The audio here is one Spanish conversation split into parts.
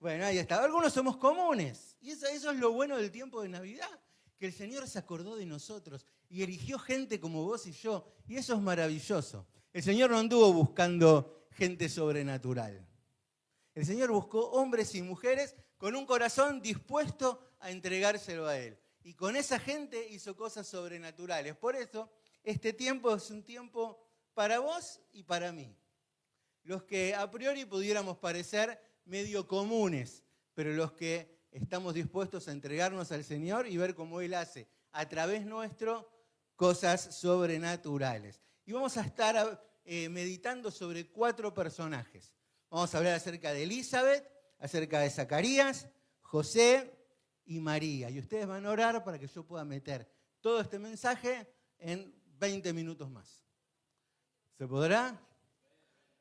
Bueno, ahí está. Algunos somos comunes. Y eso es lo bueno del tiempo de Navidad, que el Señor se acordó de nosotros y eligió gente como vos y yo. Y eso es maravilloso. El Señor no anduvo buscando gente sobrenatural. El Señor buscó hombres y mujeres con un corazón dispuesto a entregárselo a Él. Y con esa gente hizo cosas sobrenaturales. Por eso, este tiempo es un tiempo para vos y para mí. Los que a priori pudiéramos parecer medio comunes, pero los que estamos dispuestos a entregarnos al Señor y ver cómo Él hace a través nuestro cosas sobrenaturales. Y vamos a estar meditando sobre 4 personajes. Vamos a hablar acerca de Elizabeth, acerca de Zacarías, José y María. Y ustedes van a orar para que yo pueda meter todo este mensaje en 20 minutos más. ¿Se podrá?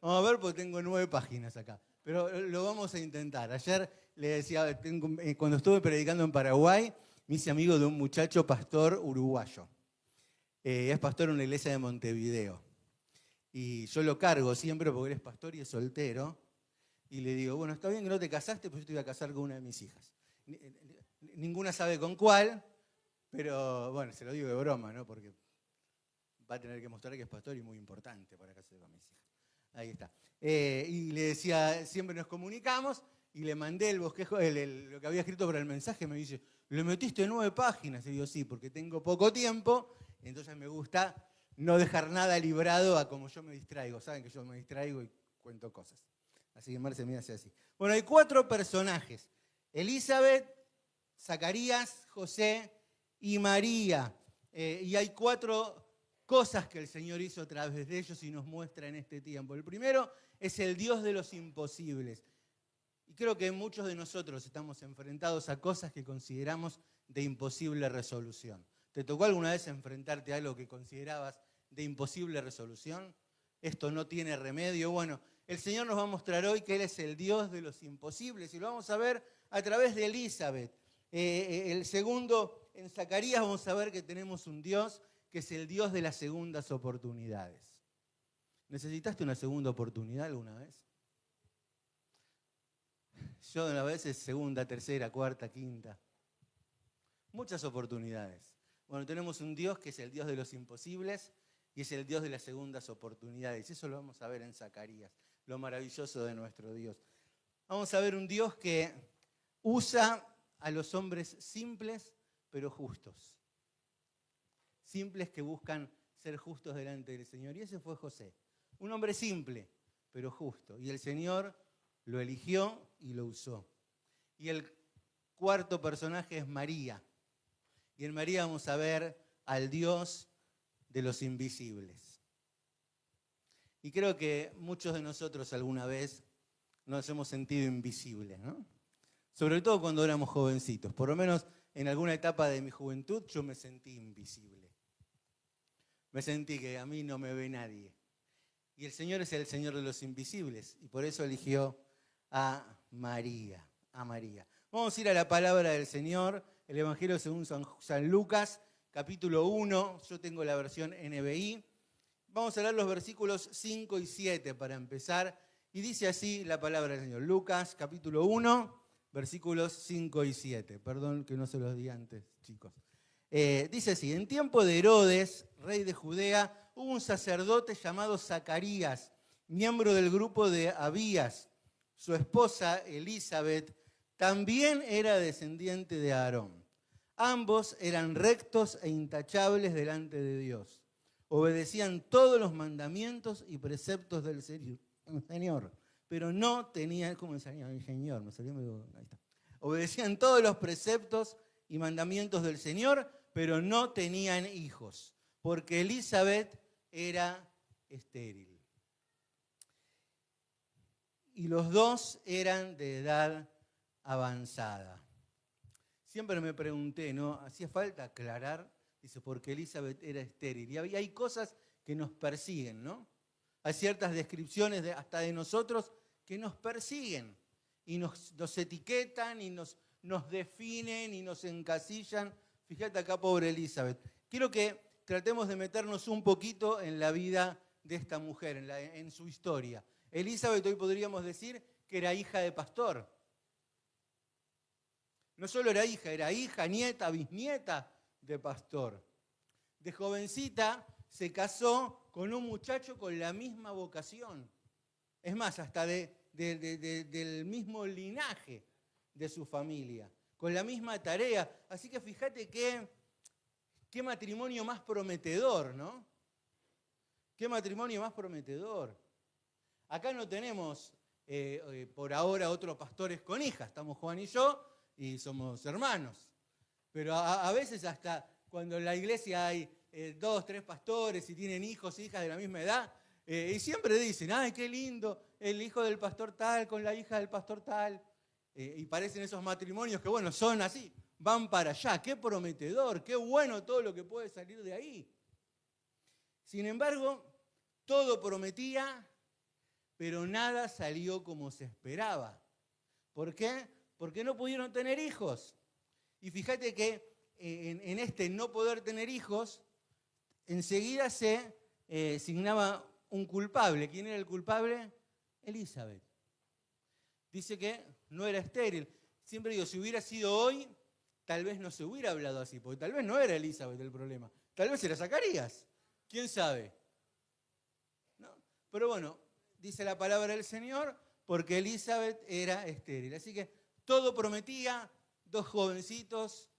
Vamos a ver porque tengo 9 páginas acá. Pero lo vamos a intentar. Ayer le decía, cuando estuve predicando en Paraguay, me hice amigo de un muchacho pastor uruguayo. Es pastor en una iglesia de Montevideo. Y yo lo cargo siempre porque él es pastor y es soltero. Y le digo, bueno, está bien que no te casaste, pues yo te voy a casar con una de mis hijas. Ninguna sabe con cuál, pero bueno, se lo digo de broma, ¿no? Porque va a tener que mostrar que es pastor y muy importante para casarse con mis hijas. Ahí está. Y le decía, siempre nos comunicamos y le mandé el bosquejo, lo que había escrito para el mensaje. Me dice, ¿le metiste 9 páginas? Y digo, sí, porque tengo poco tiempo, entonces me gusta no dejar nada librado a como yo me distraigo. Saben que yo me distraigo y cuento cosas. Así que Marce me hace así. Bueno, hay 4 personajes. Elizabeth, Zacarías, José y María. Y hay 4 cosas que el Señor hizo a través de ellos y nos muestra en este tiempo. El primero es el Dios de los imposibles. Y creo que muchos de nosotros estamos enfrentados a cosas que consideramos de imposible resolución. ¿Te tocó alguna vez enfrentarte a algo que considerabas de imposible resolución? Esto no tiene remedio. Bueno, el Señor nos va a mostrar hoy que Él es el Dios de los imposibles y lo vamos a ver a través de Elizabeth. El segundo, en Zacarías vamos a ver que tenemos un Dios que es el Dios de las segundas oportunidades. ¿Necesitaste una segunda oportunidad alguna vez? Yo a veces segunda, tercera, cuarta, quinta. Muchas oportunidades. Bueno, tenemos un Dios que es el Dios de los imposibles y es el Dios de las segundas oportunidades. Eso lo vamos a ver en Zacarías, lo maravilloso de nuestro Dios. Vamos a ver un Dios que usa a los hombres simples pero justos. Simples que buscan ser justos delante del Señor. Y ese fue José. Un hombre simple, pero justo. Y el Señor lo eligió y lo usó. Y el 4 personaje es María. Y en María vamos a ver al Dios de los invisibles. Y creo que muchos de nosotros alguna vez nos hemos sentido invisibles, ¿no? Sobre todo cuando éramos jovencitos. Por lo menos en alguna etapa de mi juventud yo me sentí invisible. Me sentí que a mí no me ve nadie. Y el Señor es el Señor de los invisibles. Y por eso eligió a María. Vamos a ir a la palabra del Señor. El Evangelio según San Lucas, capítulo 1. Yo tengo la versión NBI. Vamos a leer los versículos 5 y 7 para empezar. Y dice así la palabra del Señor. Lucas, capítulo 1, versículos 5 y 7. Perdón que no se los di antes, chicos. Dice así, en tiempo de Herodes, rey de Judea, hubo un sacerdote llamado Zacarías, miembro del grupo de Abías. Su esposa, Elizabeth, también era descendiente de Aarón. Ambos eran rectos e intachables delante de Dios. Obedecían todos los mandamientos y preceptos del Señor, pero no tenían, ¿cómo el Señor? Me salió medio, ahí está. Obedecían todos los preceptos y mandamientos del Señor, pero no tenían hijos, porque Elizabeth era estéril. Y los dos eran de edad avanzada. Siempre me pregunté, ¿no? ¿Hacía falta aclarar? Dice, porque Elizabeth era estéril. Y hay cosas que nos persiguen, ¿no? Hay ciertas descripciones hasta de nosotros que nos persiguen y nos etiquetan y nos definen y nos encasillan. Fíjate acá, pobre Elizabeth. Quiero que tratemos de meternos un poquito en la vida de esta mujer, en su historia. Elizabeth hoy podríamos decir que era hija de pastor. No solo era hija, nieta, bisnieta de pastor. De jovencita se casó con un muchacho con la misma vocación. Es más, hasta del mismo linaje de su familia, con la misma tarea. Así que fíjate qué matrimonio más prometedor, ¿no? Qué matrimonio más prometedor. Acá no tenemos por ahora otros pastores con hijas, estamos Juan y yo y somos hermanos. Pero a veces hasta cuando en la iglesia hay 2, 3 pastores y tienen hijos e hijas de la misma edad, y siempre dicen, ¡ay, qué lindo! El hijo del pastor tal con la hija del pastor tal. Y parecen esos matrimonios que, bueno, son así, van para allá. ¡Qué prometedor! ¡Qué bueno todo lo que puede salir de ahí! Sin embargo, todo prometía, pero nada salió como se esperaba. ¿Por qué? Porque no pudieron tener hijos. Y fíjate que en este no poder tener hijos, enseguida se signaba un culpable. ¿Quién era el culpable? Elizabeth. Dice que no era estéril. Siempre digo, si hubiera sido hoy, tal vez no se hubiera hablado así, porque tal vez no era Elizabeth el problema. Tal vez era Zacarías. ¿Quién sabe? ¿No? Pero bueno, dice la palabra del Señor, porque Elizabeth era estéril. Así que todo prometía, 2 jovencitos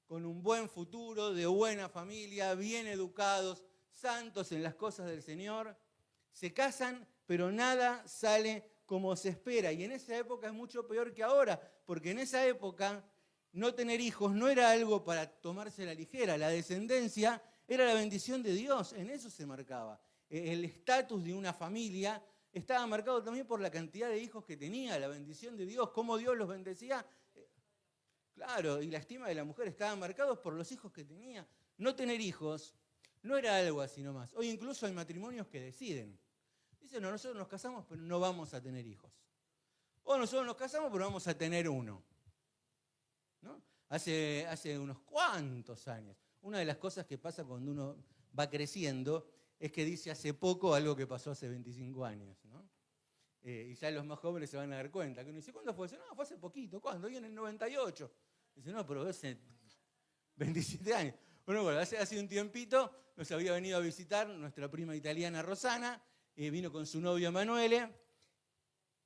con un buen futuro, de buena familia, bien educados, santos en las cosas del Señor, se casan, pero nada sale como se espera. Y en esa época es mucho peor que ahora, porque en esa época no tener hijos no era algo para tomarse a la ligera. La descendencia era la bendición de Dios, en eso se marcaba. El estatus de una familia estaba marcado también por la cantidad de hijos que tenía, la bendición de Dios, cómo Dios los bendecía. Claro, y la estima de la mujer estaban marcados por los hijos que tenía. No tener hijos no era algo así nomás. Hoy incluso hay matrimonios que deciden. Dicen, no, nosotros nos casamos, pero no vamos a tener hijos. O nosotros nos casamos, pero vamos a tener uno. ¿No? Hace unos cuantos años. Una de las cosas que pasa cuando uno va creciendo es que dice hace poco algo que pasó hace 25 años. ¿No? Y ya los más jóvenes se van a dar cuenta. Que uno dice, ¿cuándo fue? Dice, no, fue hace poquito. ¿Cuándo? Y en el 98. Dice, no, pero hace 27 años. Bueno, hace un tiempito nos había venido a visitar nuestra prima italiana Rosana, vino con su novio Emanuele,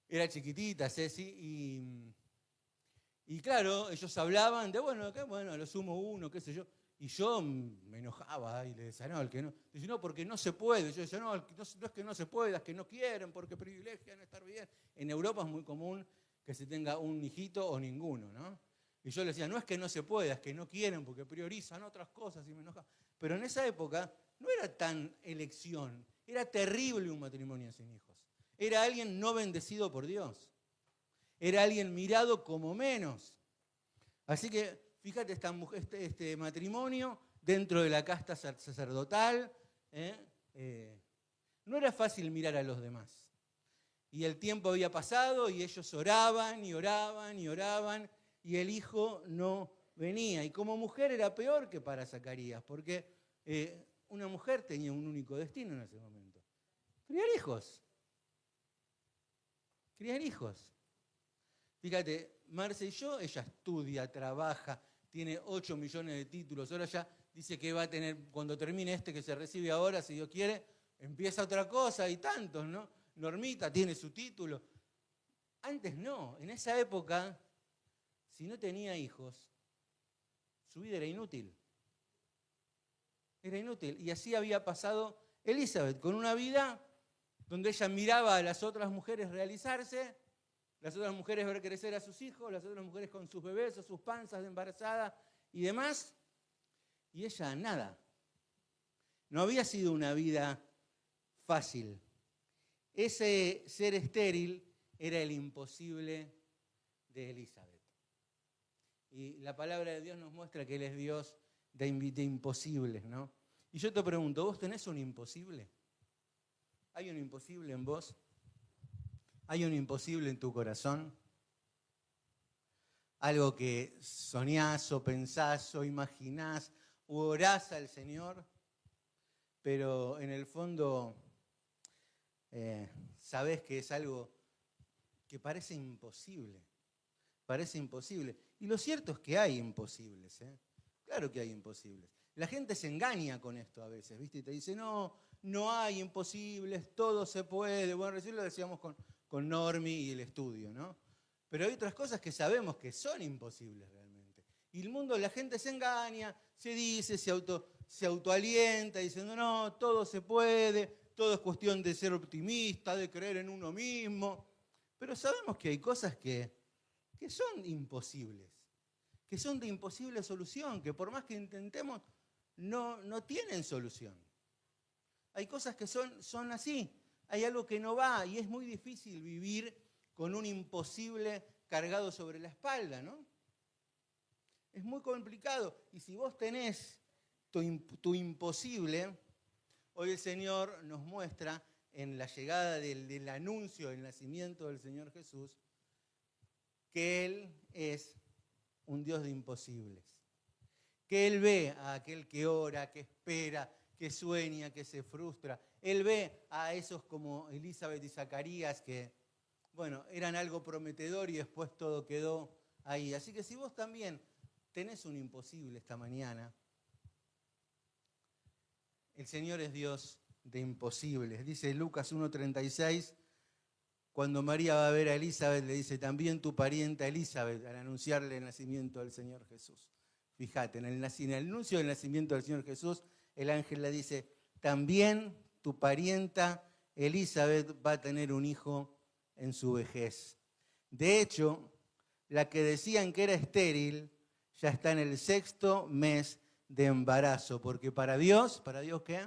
era chiquitita Ceci, y claro, ellos hablaban de, bueno, a lo sumo uno, qué sé yo, y yo me enojaba y le decía, no, el que no, dice, no, porque no se puede. Yo decía, no, no es que no se pueda, es que no quieren, porque privilegian estar bien. En Europa es muy común que se tenga un hijito o ninguno, ¿no? Y yo le decía, no es que no se pueda, es que no quieren porque priorizan otras cosas y me enoja. Pero en esa época no era tan elección, era terrible un matrimonio sin hijos. Era alguien no bendecido por Dios. Era alguien mirado como menos. Así que fíjate este matrimonio dentro de la casta sacerdotal. No era fácil mirar a los demás. Y el tiempo había pasado y ellos oraban y oraban y oraban y el hijo no venía. Y como mujer era peor que para Zacarías, porque una mujer tenía un único destino en ese momento. Criar hijos. Criar hijos. Fíjate, Marce y yo, ella estudia, trabaja, tiene 8 millones de títulos. Ahora ya dice que va a tener, cuando termine este que se recibe ahora, si Dios quiere, empieza otra cosa y tantos, ¿no? Normita tiene su título. Antes no, en esa época, si no tenía hijos, su vida era inútil. Era inútil. Y así había pasado Elizabeth, con una vida donde ella miraba a las otras mujeres realizarse, las otras mujeres ver crecer a sus hijos, las otras mujeres con sus bebés o sus panzas de embarazada y demás, y ella nada. No había sido una vida fácil. Ese ser estéril era el imposible de Elizabeth. Y la palabra de Dios nos muestra que Él es Dios de imposibles, ¿no? Y yo te pregunto, ¿vos tenés un imposible? ¿Hay un imposible en vos? ¿Hay un imposible en tu corazón? Algo que soñás o pensás o imaginás o orás al Señor, pero en el fondo sabés que es algo que parece imposible parece imposible. Y lo cierto es que hay imposibles, ¿eh? Claro que hay imposibles. La gente se engaña con esto a veces, ¿viste? Y te dice, no, no hay imposibles, todo se puede. Bueno, recién lo decíamos con Normi y el estudio, ¿no? Pero hay otras cosas que sabemos que son imposibles realmente. Y el mundo, la gente se engaña, se dice, se autoalienta, diciendo, no, todo se puede, todo es cuestión de ser optimista, de creer en uno mismo. Pero sabemos que hay cosas que son imposibles, que son de imposible solución, que por más que intentemos, no tienen solución. Hay cosas que son así, hay algo que no va y es muy difícil vivir con un imposible cargado sobre la espalda, ¿no? Es muy complicado. Y si vos tenés tu imposible, hoy el Señor nos muestra en la llegada del anuncio del nacimiento del Señor Jesús, que Él es un Dios de imposibles. Que Él ve a aquel que ora, que espera, que sueña, que se frustra. Él ve a esos como Elizabeth y Zacarías que, bueno, eran algo prometedor y después todo quedó ahí. Así que si vos también tenés un imposible esta mañana, el Señor es Dios de imposibles. Dice Lucas 1:36, cuando María va a ver a Elizabeth, le dice, también tu parienta Elizabeth, al anunciarle el nacimiento del Señor Jesús. Fíjate, en el anuncio del nacimiento del Señor Jesús, el ángel le dice, también tu parienta Elizabeth va a tener un hijo en su vejez. De hecho, la que decían que era estéril, ya está en el 6º mes de embarazo, porque ¿para Dios qué?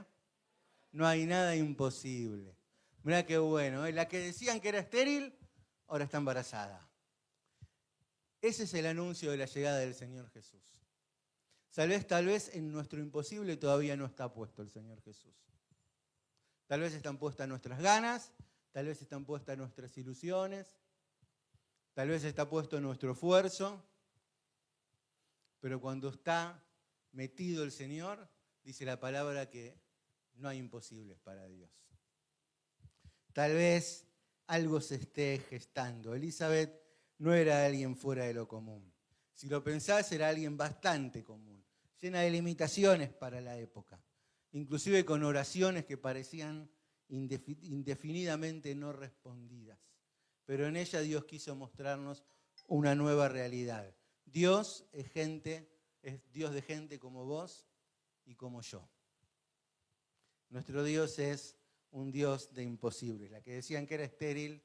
No hay nada imposible. Mirá qué bueno, ¿eh? La que decían que era estéril, ahora está embarazada. Ese es el anuncio de la llegada del Señor Jesús. Tal vez en nuestro imposible todavía no está puesto el Señor Jesús. Tal vez están puestas nuestras ganas, tal vez están puestas nuestras ilusiones, tal vez está puesto nuestro esfuerzo, pero cuando está metido el Señor, dice la palabra que no hay imposibles para Dios. Tal vez algo se esté gestando. Elizabeth no era alguien fuera de lo común. Si lo pensás, era alguien bastante común, llena de limitaciones para la época, inclusive con oraciones que parecían indefinidamente no respondidas. Pero en ella Dios quiso mostrarnos una nueva realidad. Dios es Dios de gente como vos y como yo. Nuestro Dios es un Dios de imposibles. La que decían que era estéril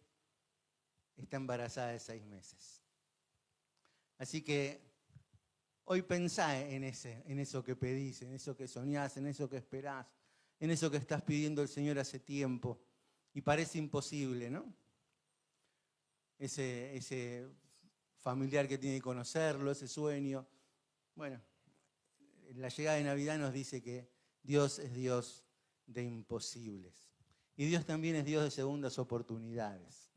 está embarazada de 6 meses. Así que hoy pensá en eso que pedís, en eso que soñás, en eso que esperás, en eso que estás pidiendo al Señor hace tiempo y parece imposible, ¿no? Ese familiar que tiene que conocerlo, ese sueño. Bueno, la llegada de Navidad nos dice que Dios es Dios de imposibles. Y Dios también es Dios de segundas oportunidades.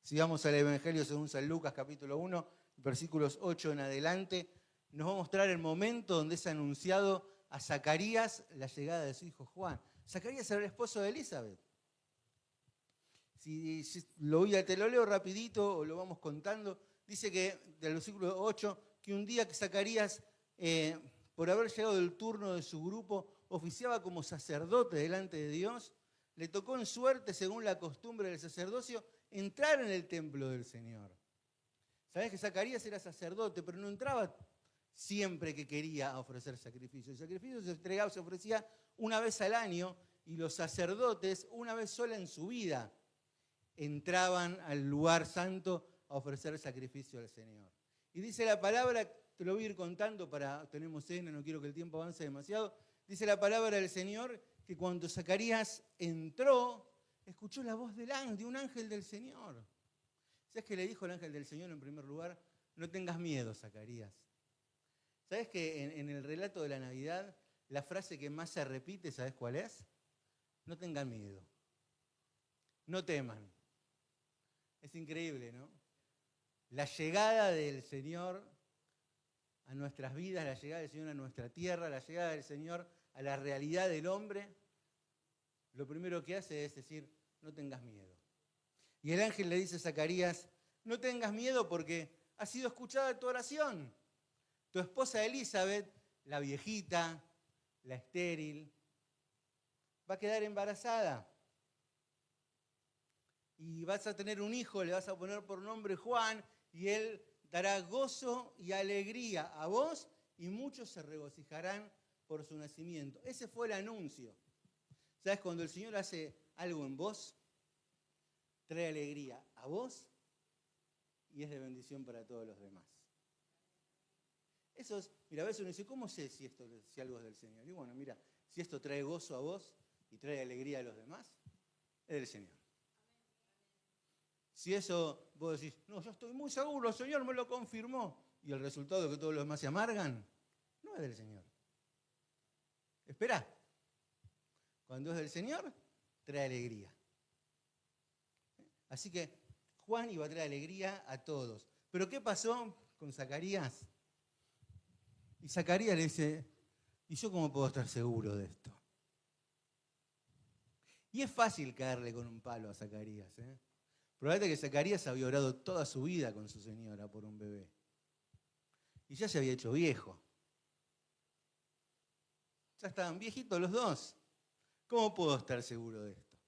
Si vamos al Evangelio según San Lucas, capítulo 1, versículos 8 en adelante, nos va a mostrar el momento donde es anunciado a Zacarías la llegada de su hijo Juan. Zacarías era el esposo de Elizabeth. Si te lo leo rapidito o lo vamos contando, dice que, del versículo 8, que un día que Zacarías, por haber llegado el turno de su grupo, oficiaba como sacerdote delante de Dios, le tocó en suerte, según la costumbre del sacerdocio, entrar en el templo del Señor. Sabés que Zacarías era sacerdote, pero no entraba siempre que quería ofrecer sacrificio. El sacrificio se ofrecía una vez al año y los sacerdotes, una vez sola en su vida, entraban al lugar santo a ofrecer sacrificio al Señor. Y dice la palabra, te lo voy a ir contando tenemos cena, no quiero que el tiempo avance demasiado. Dice la palabra del Señor que cuando Zacarías entró, escuchó la voz de un ángel del Señor. ¿Sabes qué le dijo el ángel del Señor en primer lugar? No tengas miedo, Zacarías. ¿Sabes que en el relato de la Navidad, la frase que más se repite, ¿sabes cuál es? No tengan miedo. No teman. Es increíble, ¿no? La llegada del Señor a nuestras vidas, la llegada del Señor a nuestra tierra, la llegada del Señor a la realidad del hombre, lo primero que hace es decir, no tengas miedo. Y el ángel le dice a Zacarías, no tengas miedo porque ha sido escuchada tu oración. Tu esposa Elizabeth, la viejita, la estéril, va a quedar embarazada. Y vas a tener un hijo, le vas a poner por nombre Juan, y él dará gozo y alegría a vos, y muchos se regocijarán por su nacimiento. Ese fue el anuncio. ¿Sabes? Cuando el Señor hace algo en vos, trae alegría a vos y es de bendición para todos los demás. Eso es, mira, a veces uno dice, ¿cómo sé si algo es del Señor? Y bueno, mira, si esto trae gozo a vos y trae alegría a los demás, es del Señor. Si eso vos decís, no, yo estoy muy seguro, el Señor me lo confirmó, y el resultado es que todos los demás se amargan, no es del Señor. Esperá. Cuando es del Señor, trae alegría. Así que Juan iba a traer alegría a todos. Pero ¿qué pasó con Zacarías? Y Zacarías le dice, ¿y yo cómo puedo estar seguro de esto? Y es fácil caerle con un palo a Zacarías, ¿eh? Probablemente que Zacarías había orado toda su vida con su señora por un bebé. Y ya se había hecho viejo. Ya estaban viejitos los dos. ¿Cómo puedo estar seguro de esto?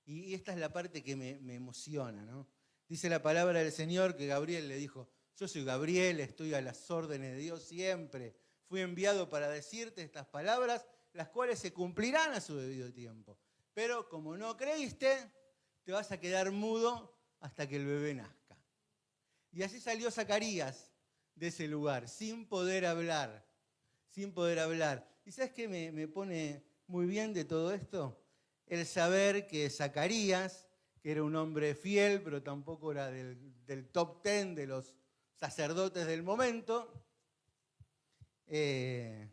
Y esta es la parte que me emociona, ¿no? Dice la palabra del Señor que Gabriel le dijo, yo soy Gabriel, estoy a las órdenes de Dios siempre. Fui enviado para decirte estas palabras, las cuales se cumplirán a su debido tiempo. Pero como no creíste, te vas a quedar mudo hasta que el bebé nazca. Y así salió Zacarías de ese lugar, sin poder hablar, sin poder hablar. ¿Y sabes qué me pone muy bien de todo esto? El saber que Zacarías, que era un hombre fiel, pero tampoco era del top 10 de los sacerdotes del momento, el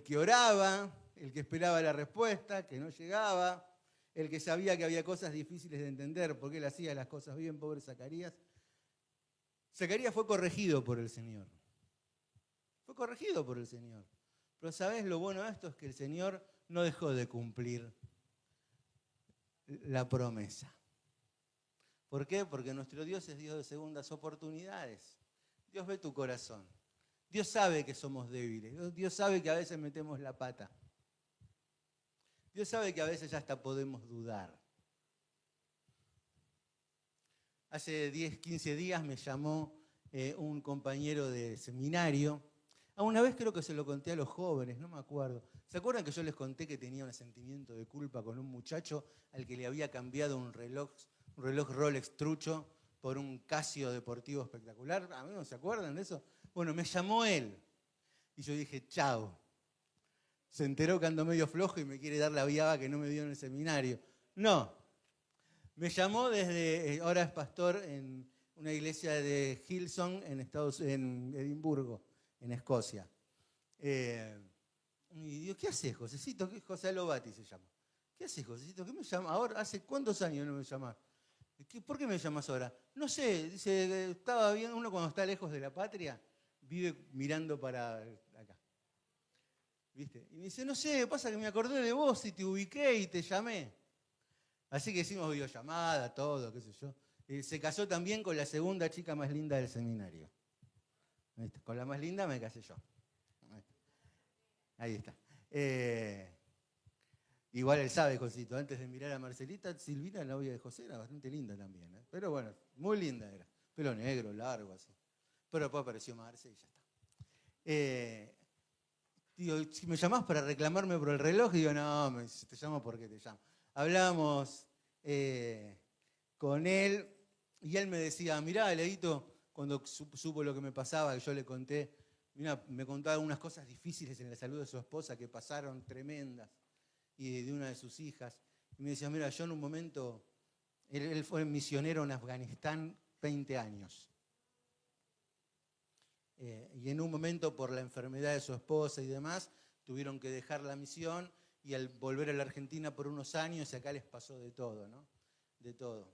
que oraba, el que esperaba la respuesta, que no llegaba, el que sabía que había cosas difíciles de entender porque él hacía las cosas bien, pobre Zacarías. Zacarías fue corregido por el Señor. Fue corregido por el Señor. Pero ¿sabés lo bueno de esto? Es que el Señor no dejó de cumplir la promesa. ¿Por qué? Porque nuestro Dios es Dios de segundas oportunidades. Dios ve tu corazón. Dios sabe que somos débiles. Dios sabe que a veces metemos la pata. Dios sabe que a veces hasta podemos dudar. Hace 10, 15 días me llamó un compañero de seminario. Una vez creo que se lo conté a los jóvenes, no me acuerdo. ¿Se acuerdan que yo les conté que tenía un sentimiento de culpa con un muchacho al que le había cambiado un reloj Rolex trucho por un Casio deportivo espectacular? ¿A mí no se acuerdan de eso? Bueno, me llamó él y yo dije, chao. Se enteró que ando medio flojo y me quiere dar la viaba que no me dio en el seminario. No. Me llamó ahora es pastor en una iglesia de Hillsong en Edimburgo, en Escocia. Y digo, ¿qué haces, Josecito? José Alobati se llama. ¿Qué haces, Josecito? ¿Qué me llama ahora? ¿Hace cuántos años no me llamás? ¿Por qué me llamas ahora? No sé, dice, estaba bien, uno cuando está lejos de la patria, vive mirando para acá. ¿Viste? Y me dice, no sé, pasa que me acordé de vos y te ubiqué y te llamé. Así que hicimos videollamada, todo, qué sé yo. Se casó también con la segunda chica más linda del seminario. ¿Viste? Con la más linda me casé yo. Ahí está. Igual él sabe, Josito, antes de mirar a Marcelita, Silvina, la novia de José, era bastante linda también. Pero bueno, muy linda era. Pelo negro, largo, así. Pero después apareció Marce y ya está. Digo, si me llamás para reclamarme por el reloj, digo, no, te llamo porque te llamo. Hablamos con él y él me decía, mirá, Leito, cuando supo lo que me pasaba, que yo le conté, mirá, me contaba unas cosas difíciles en la salud de su esposa que pasaron tremendas y de una de sus hijas. Y me decía, mira, yo en un momento, él fue misionero en Afganistán 20 años. Y en un momento, por la enfermedad de su esposa y demás, tuvieron que dejar la misión y al volver a la Argentina por unos años, acá les pasó de todo, ¿no? De todo.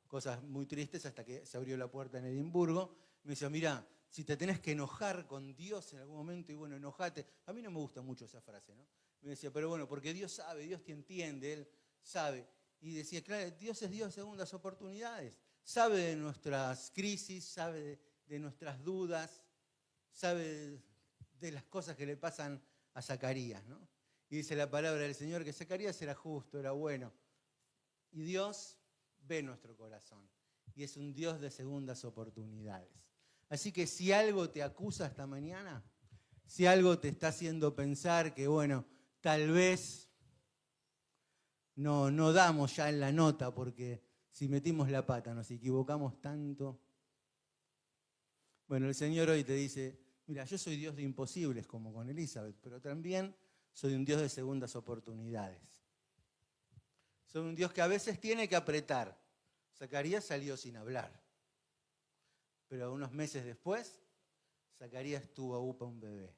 Cosas muy tristes hasta que se abrió la puerta en Edimburgo. Me decía, mira, si te tenés que enojar con Dios en algún momento, y bueno, enojate. A mí no me gusta mucho esa frase, ¿no? Me decía, pero bueno, porque Dios sabe, Dios te entiende, Él sabe. Y decía, claro, Dios es Dios de segundas oportunidades. sabe de nuestras crisis, sabe de nuestras dudas, sabe de las cosas que le pasan a Zacarías, ¿no? Y dice la palabra del Señor que Zacarías era justo, era bueno. Y Dios ve nuestro corazón. Y es un Dios de segundas oportunidades. Así que si algo te acusa esta mañana, si algo te está haciendo pensar que, bueno, tal vez no damos ya en la nota porque si metimos la pata nos equivocamos tanto. Bueno, el Señor hoy te dice, mira, yo soy Dios de imposibles como con Elizabeth, pero también soy un Dios de segundas oportunidades. Soy un Dios que a veces tiene que apretar. Zacarías salió sin hablar. Pero unos meses después, Zacarías tuvo a Upa un bebé.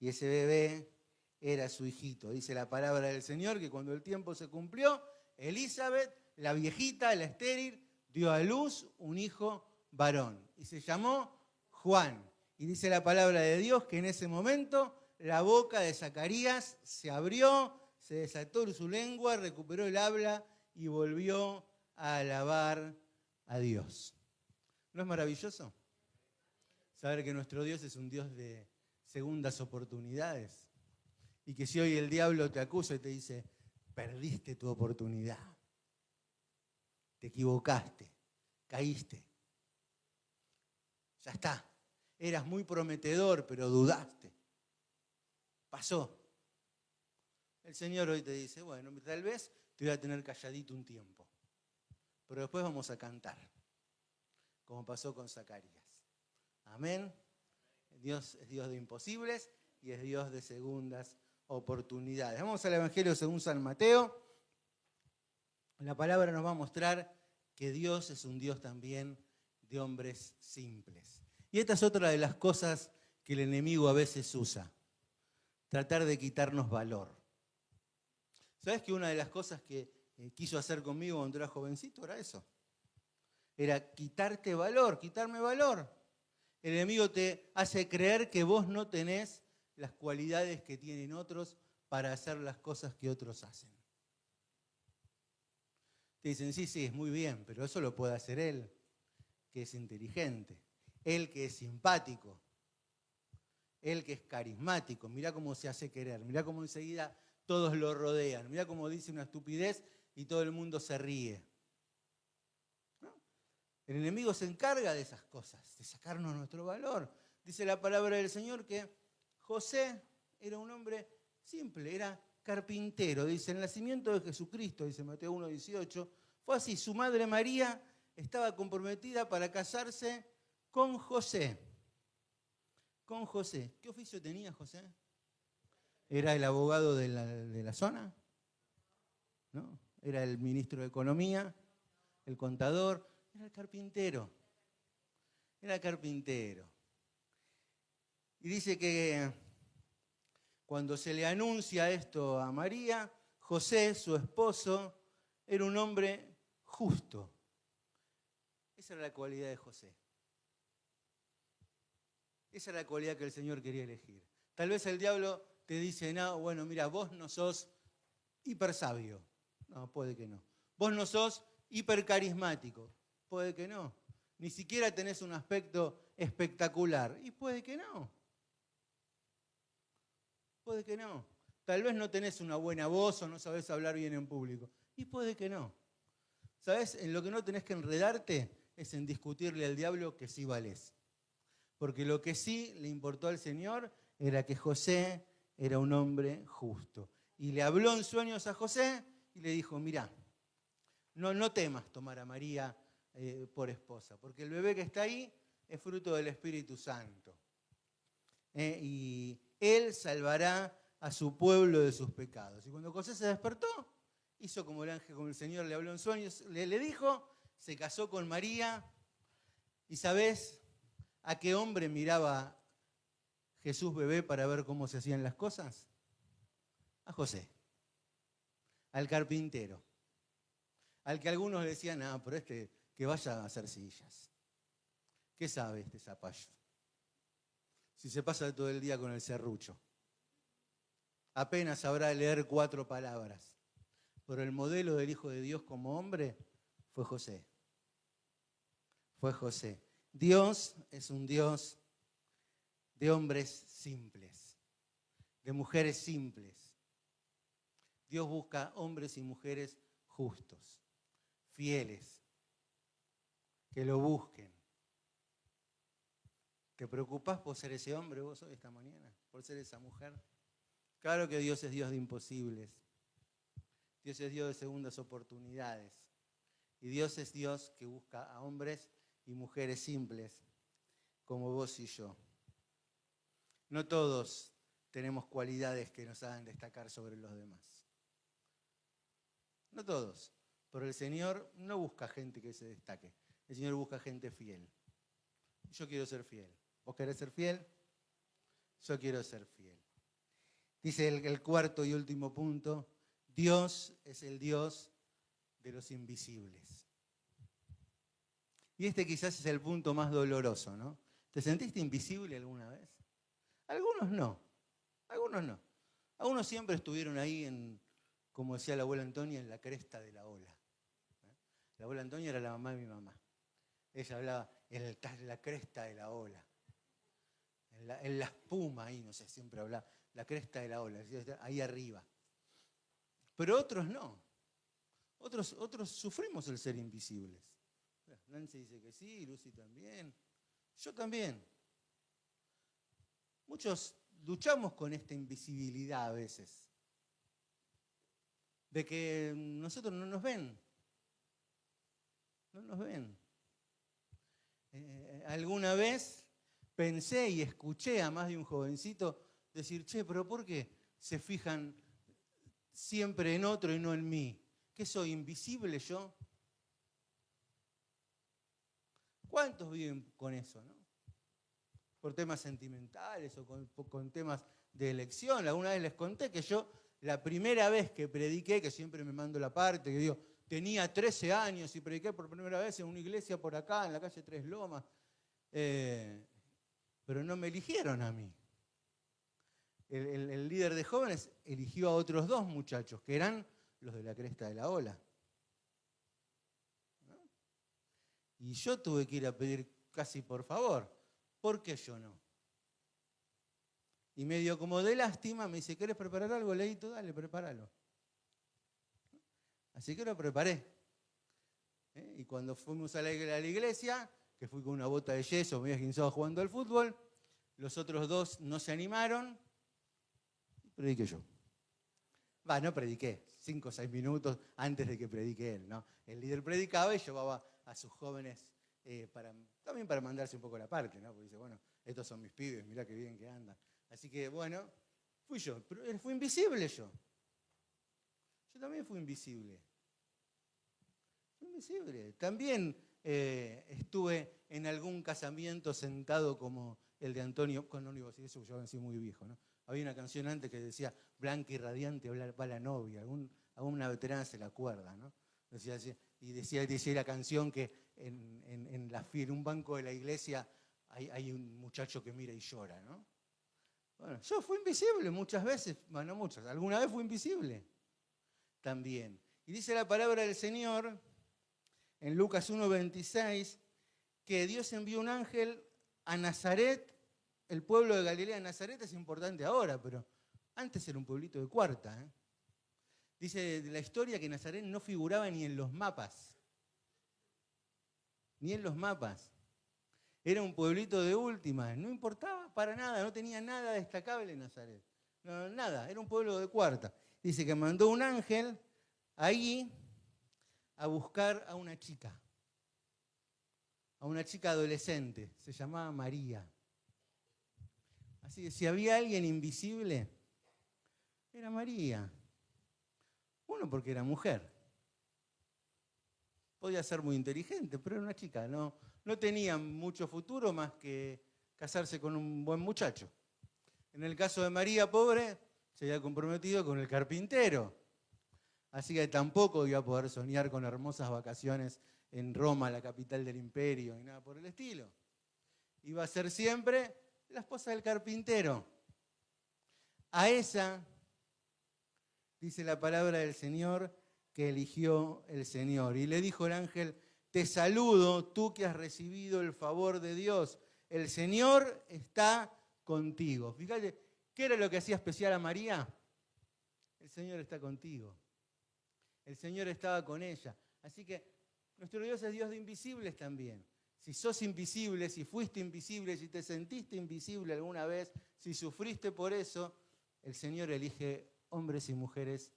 Y ese bebé era su hijito. Dice la palabra del Señor que cuando el tiempo se cumplió, Elizabeth, la viejita, la estéril, dio a luz un hijo varón. Y se llamó Juan. Y dice la palabra de Dios que en ese momento la boca de Zacarías se abrió, se desató su lengua, recuperó el habla y volvió a alabar a Dios. ¿No es maravilloso? Saber que nuestro Dios es un Dios de segundas oportunidades. Y que si hoy el diablo te acusa y te dice, perdiste tu oportunidad, te equivocaste, caíste, ya está, eras muy prometedor, pero dudaste, pasó. El Señor hoy te dice, bueno, tal vez te voy a tener calladito un tiempo, pero después vamos a cantar, como pasó con Zacarías. Amén. Dios es Dios de imposibles y es Dios de segundas oportunidades. Vamos al Evangelio según San Mateo. La palabra nos va a mostrar que Dios es un Dios también de hombres simples. Y esta es otra de las cosas que el enemigo a veces usa. Tratar de quitarnos valor. ¿Sabes que una de las cosas que quiso hacer conmigo cuando era jovencito era eso? Era quitarte valor, quitarme valor. El enemigo te hace creer que vos no tenés las cualidades que tienen otros para hacer las cosas que otros hacen. Te dicen, sí, es muy bien, pero eso lo puede hacer él, que es inteligente, él que es simpático, él que es carismático. Mirá cómo se hace querer, mirá cómo enseguida todos lo rodean, mirá cómo dice una estupidez y todo el mundo se ríe. ¿No? El enemigo se encarga de esas cosas, de sacarnos nuestro valor. Dice la palabra del Señor que José era un hombre simple, era carpintero. Dice, el nacimiento de Jesucristo, dice Mateo 1:18, fue así. Su madre María estaba comprometida para casarse con José. Con José. ¿Qué oficio tenía José? ¿Era el abogado de la zona? ¿No? ¿Era el ministro de Economía? ¿El contador? Era el carpintero. Era carpintero. Y dice que cuando se le anuncia esto a María, José, su esposo, era un hombre justo. Esa era la cualidad de José. Esa era la cualidad que el Señor quería elegir. Tal vez el diablo te dice, no, bueno, mira, vos no sos hiper sabio. No, puede que no. Vos no sos hiper carismático. Puede que no. Ni siquiera tenés un aspecto espectacular. Y puede que no. Puede que no. Tal vez no tenés una buena voz o no sabés hablar bien en público. Y puede que no. ¿Sabés? En lo que no tenés que enredarte es en discutirle al diablo que sí valés. Porque lo que sí le importó al Señor era que José era un hombre justo. Y le habló en sueños a José y le dijo, mirá, no temas tomar a María por esposa, porque el bebé que está ahí es fruto del Espíritu Santo. Y él salvará a su pueblo de sus pecados. Y cuando José se despertó, hizo como el ángel, como el Señor le habló en sueños, le dijo, se casó con María. ¿Y sabés a qué hombre miraba Jesús bebé para ver cómo se hacían las cosas? A José, al carpintero, al que algunos decían, pero que vaya a hacer sillas. ¿Qué sabe este zapallo? Si se pasa todo el día con el serrucho. Apenas sabrá leer 4 palabras. Pero el modelo del Hijo de Dios como hombre fue José. fue José. Dios es un Dios de hombres simples, de mujeres simples. Dios busca hombres y mujeres justos, fieles, que lo busquen. ¿Te preocupás por ser ese hombre vos hoy, esta mañana? ¿Por ser esa mujer? Claro que Dios es Dios de imposibles. Dios es Dios de segundas oportunidades. Y Dios es Dios que busca a hombres y mujeres simples, como vos y yo. No todos tenemos cualidades que nos hagan destacar sobre los demás. No todos. Pero el Señor no busca gente que se destaque. El Señor busca gente fiel. Yo quiero ser fiel. ¿Vos querés ser fiel? Yo quiero ser fiel. Dice el cuarto y último punto, Dios es el Dios de los invisibles. Y este quizás es el punto más doloroso, ¿no? ¿Te sentiste invisible alguna vez? Algunos no, algunos no. Algunos siempre estuvieron ahí en, como decía la abuela Antonia, en la cresta de la ola. La abuela Antonia era la mamá de mi mamá. Ella hablaba en la cresta de la ola. En la espuma ahí, no sé, siempre hablaba, la cresta de la ola, ahí arriba. Pero otros no. Otros sufrimos el ser invisibles. Nancy dice que sí, Lucy también. Yo también. Muchos luchamos con esta invisibilidad a veces. De que nosotros no nos ven. No nos ven. Alguna vez pensé y escuché a más de un jovencito decir, che, pero ¿por qué se fijan siempre en otro y no en mí? ¿Qué soy, invisible yo? ¿Cuántos viven con eso, no? Por temas sentimentales o con temas de elección. Alguna vez les conté que yo, la primera vez que prediqué, que siempre me mando la parte, que digo, tenía 13 años y prediqué por primera vez en una iglesia por acá, en la calle Tres Lomas, pero no me eligieron a mí. El líder de jóvenes eligió a otros 2 muchachos, que eran los de la cresta de la ola. ¿No? Y yo tuve que ir a pedir casi por favor. ¿Por qué yo no? Y medio como de lástima me dice, ¿querés preparar algo, Leito? Dale, prepáralo. Así que lo preparé. Y cuando fuimos a la iglesia, que fui con una bota de yeso, me había esguinzado jugando al fútbol, los otros 2 no se animaron, y prediqué yo. No prediqué, 5 o 6 minutos antes de que predique él, ¿no? El líder predicaba y llevaba a sus jóvenes también para mandarse un poco la parte, ¿no? Porque dice, bueno, estos son mis pibes, mirá qué bien que andan. Así que, bueno, fui yo, pero fui invisible yo. Yo también fui invisible. Fui invisible. También estuve en algún casamiento sentado como el de Antonio, con no digo así, eso yo vencí muy viejo, ¿no? Había una canción antes que decía, blanca y radiante va la novia, alguna veterana se la acuerda, ¿no? Decía así, y decía la canción que en un banco de la iglesia hay un muchacho que mira y llora, ¿no? Bueno, yo fui invisible muchas veces, bueno, muchas, alguna vez fui invisible también. Y dice la palabra del Señor en Lucas 1:26 que Dios envió un ángel a Nazaret. El pueblo de Galilea, Nazaret es importante ahora, pero antes era un pueblito de cuarta. Dice de la historia que Nazaret no figuraba ni en los mapas. Ni en los mapas. Era un pueblito de última, no importaba para nada, no tenía nada destacable en Nazaret. No, nada, era un pueblo de cuarta. Dice que mandó un ángel ahí a buscar a una chica adolescente, se llamaba María. Así que si había alguien invisible, era María. Uno, porque era mujer. Podía ser muy inteligente, pero era una chica, no tenía mucho futuro más que casarse con un buen muchacho. En el caso de María, pobre, se había comprometido con el carpintero. Así que tampoco iba a poder soñar con hermosas vacaciones en Roma, la capital del imperio, y nada por el estilo. Iba a ser siempre la esposa del carpintero. A esa, dice la palabra del Señor, que eligió el Señor. Y le dijo el ángel te saludo, tú que has recibido el favor de Dios. El Señor está contigo. Fíjate, ¿qué era lo que hacía especial a María? El Señor está contigo. El Señor estaba con ella. Así que nuestro Dios es Dios de invisibles también. Si sos invisible, si fuiste invisible, si te sentiste invisible alguna vez, si sufriste por eso, el Señor elige hombres y mujeres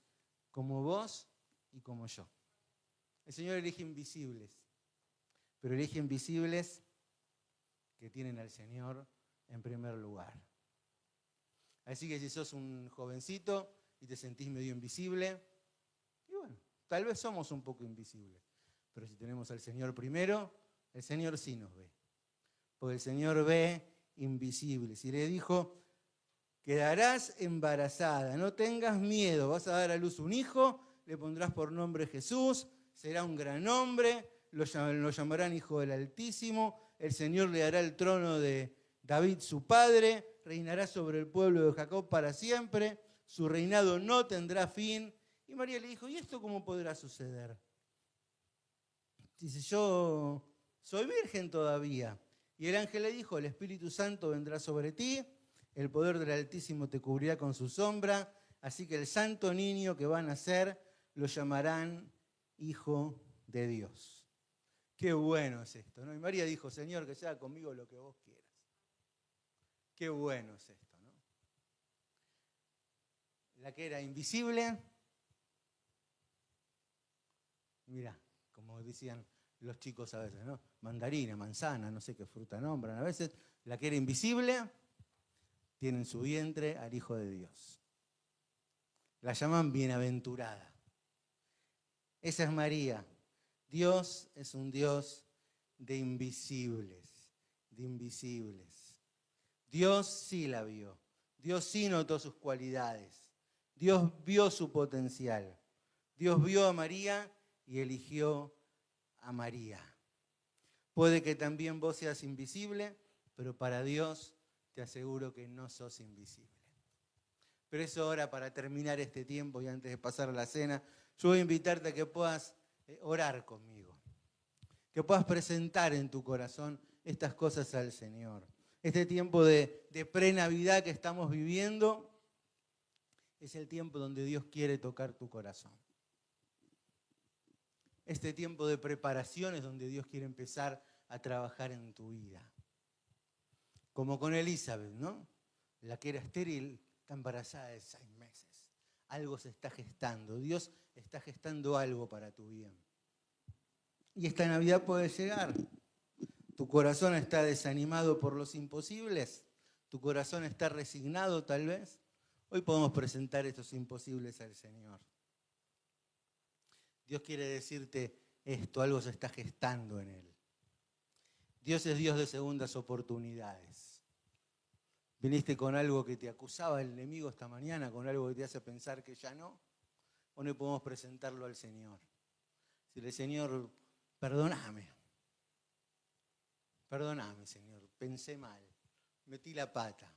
como vos y como yo. El Señor elige invisibles, pero elige invisibles que tienen al Señor en primer lugar. Así que si sos un jovencito y te sentís medio invisible, y bueno, tal vez somos un poco invisibles, pero si tenemos al Señor primero, el Señor sí nos ve, porque el Señor ve invisibles. Y le dijo, quedarás embarazada, no tengas miedo, vas a dar a luz un hijo, le pondrás por nombre Jesús, será un gran hombre, lo llamarán Hijo del Altísimo, el Señor le dará el trono de David su padre, reinará sobre el pueblo de Jacob para siempre, su reinado no tendrá fin. Y María le dijo, ¿y esto cómo podrá suceder? Dice, yo soy virgen todavía. Y el ángel le dijo, el Espíritu Santo vendrá sobre ti, el poder del Altísimo te cubrirá con su sombra, así que el santo niño que va a nacer lo llamarán Hijo de Dios. Qué bueno es esto, ¿no? Y María dijo, Señor, que sea conmigo lo que vos quieras. Qué bueno es esto, ¿no? La que era invisible, mirá, como decían los chicos a veces, ¿no? Mandarina, manzana, no sé qué fruta nombran. A veces la que era invisible tiene en su vientre al Hijo de Dios. La llaman bienaventurada. Esa es María. Dios es un Dios de invisibles, de invisibles. Dios sí la vio. Dios sí notó sus cualidades. Dios vio su potencial. Dios vio a María y eligió a María. Puede que también vos seas invisible, pero para Dios te aseguro que no sos invisible. Pero es hora para terminar este tiempo y antes de pasar a la cena, yo voy a invitarte a que puedas orar conmigo, que puedas presentar en tu corazón estas cosas al Señor. Este tiempo de pre-Navidad que estamos viviendo es el tiempo donde Dios quiere tocar tu corazón. Este tiempo de preparación es donde Dios quiere empezar a trabajar en tu vida. Como con Elizabeth, ¿no? La que era estéril, está embarazada de 6 meses. Algo se está gestando. Dios está gestando algo para tu bien. Y esta Navidad puede llegar. Tu corazón está desanimado por los imposibles. Tu corazón está resignado tal vez. Hoy podemos presentar estos imposibles al Señor. Dios quiere decirte esto, algo se está gestando en Él. Dios es Dios de segundas oportunidades. ¿Viniste con algo que te acusaba el enemigo esta mañana, con algo que te hace pensar que ya no? Hoy podemos presentarlo al Señor. Decirle, Señor, perdóname. Perdóname, Señor, pensé mal, metí la pata.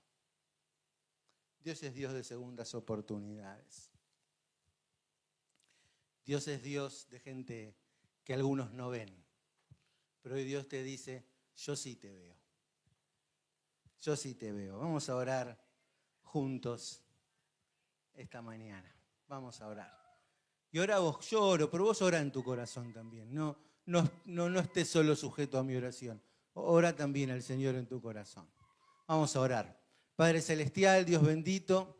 Dios es Dios de segundas oportunidades. Dios es Dios de gente que algunos no ven. Pero hoy Dios te dice, yo sí te veo. Yo sí te veo. Vamos a orar juntos esta mañana. Vamos a orar. Y ahora vos, yo oro, pero vos orá en tu corazón también. No estés solo sujeto a mi oración. Ora también al Señor en tu corazón. Vamos a orar. Padre Celestial, Dios bendito,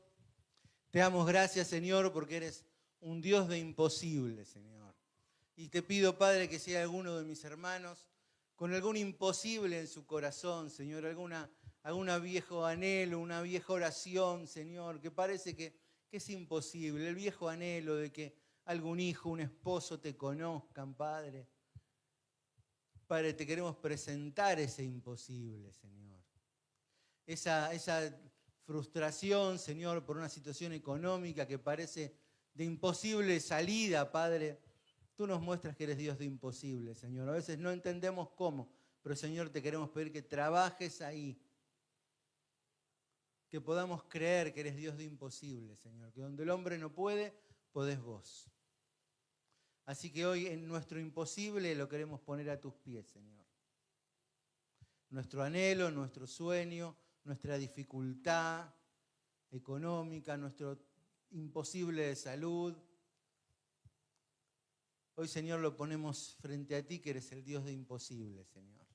te damos gracias, Señor, porque eres un Dios de imposible, Señor. Y te pido, Padre, que si hay alguno de mis hermanos con algún imposible en su corazón, Señor, alguna viejo anhelo, una vieja oración, Señor, que parece que es imposible, el viejo anhelo de que algún hijo, un esposo te conozcan, Padre. Padre, te queremos presentar ese imposible, Señor. Esa frustración, Señor, por una situación económica que parece de imposible salida, Padre. Tú nos muestras que eres Dios de imposible, Señor. A veces no entendemos cómo, pero, Señor, te queremos pedir que trabajes ahí. Que podamos creer que eres Dios de imposible, Señor. Que donde el hombre no puede, podés vos. Así que hoy en nuestro imposible lo queremos poner a tus pies, Señor. Nuestro anhelo, nuestro sueño, nuestra dificultad económica, nuestro imposible de salud. Hoy, Señor, lo ponemos frente a ti, que eres el Dios de imposible, Señor.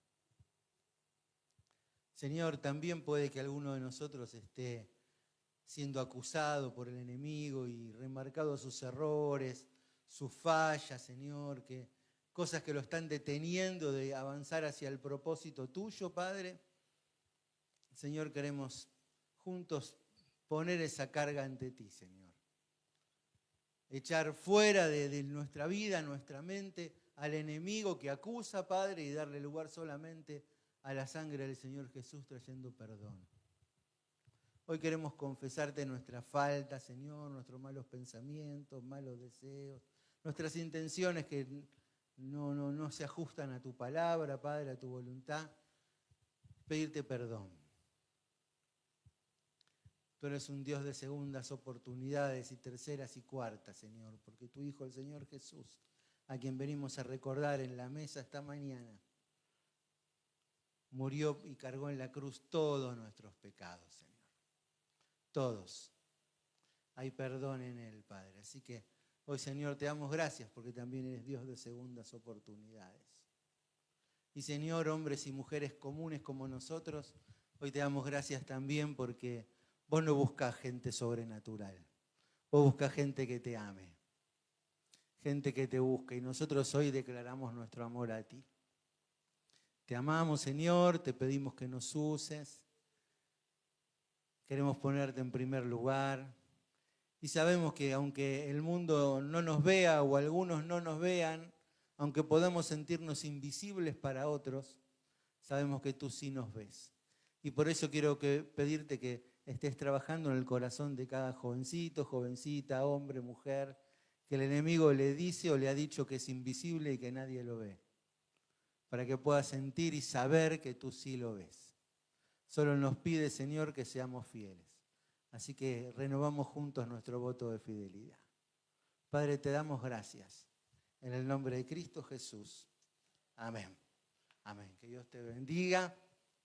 Señor, también puede que alguno de nosotros esté siendo acusado por el enemigo y remarcado sus errores, sus fallas, Señor, que cosas que lo están deteniendo de avanzar hacia el propósito tuyo, Padre. Señor, queremos juntos poner esa carga ante ti, Señor. Echar fuera de nuestra vida, nuestra mente, al enemigo que acusa, Padre, y darle lugar solamente a la sangre del Señor Jesús trayendo perdón. Hoy queremos confesarte nuestras faltas, Señor, nuestros malos pensamientos, malos deseos, nuestras intenciones que no se ajustan a tu palabra, Padre, a tu voluntad. Pedirte perdón. Tú eres un Dios de segundas oportunidades y terceras y cuartas, Señor, porque tu Hijo, el Señor Jesús, a quien venimos a recordar en la mesa esta mañana, murió y cargó en la cruz todos nuestros pecados, Señor. Todos. Hay perdón en Él, Padre. Así que hoy, Señor, te damos gracias porque también eres Dios de segundas oportunidades. Y, Señor, hombres y mujeres comunes como nosotros, hoy te damos gracias también porque vos no buscás gente sobrenatural. Vos buscás gente que te ame. Gente que te busque. Y nosotros hoy declaramos nuestro amor a ti. Te amamos, Señor, te pedimos que nos uses. Queremos ponerte en primer lugar. Y sabemos que aunque el mundo no nos vea o algunos no nos vean, aunque podamos sentirnos invisibles para otros, sabemos que tú sí nos ves. Y por eso quiero pedirte que estés trabajando en el corazón de cada jovencito, jovencita, hombre, mujer, que el enemigo le dice o le ha dicho que es invisible y que nadie lo ve, para que pueda sentir y saber que tú sí lo ves. Solo nos pide, Señor, que seamos fieles. Así que renovamos juntos nuestro voto de fidelidad. Padre, te damos gracias. En el nombre de Cristo Jesús. Amén. Amén. Que Dios te bendiga.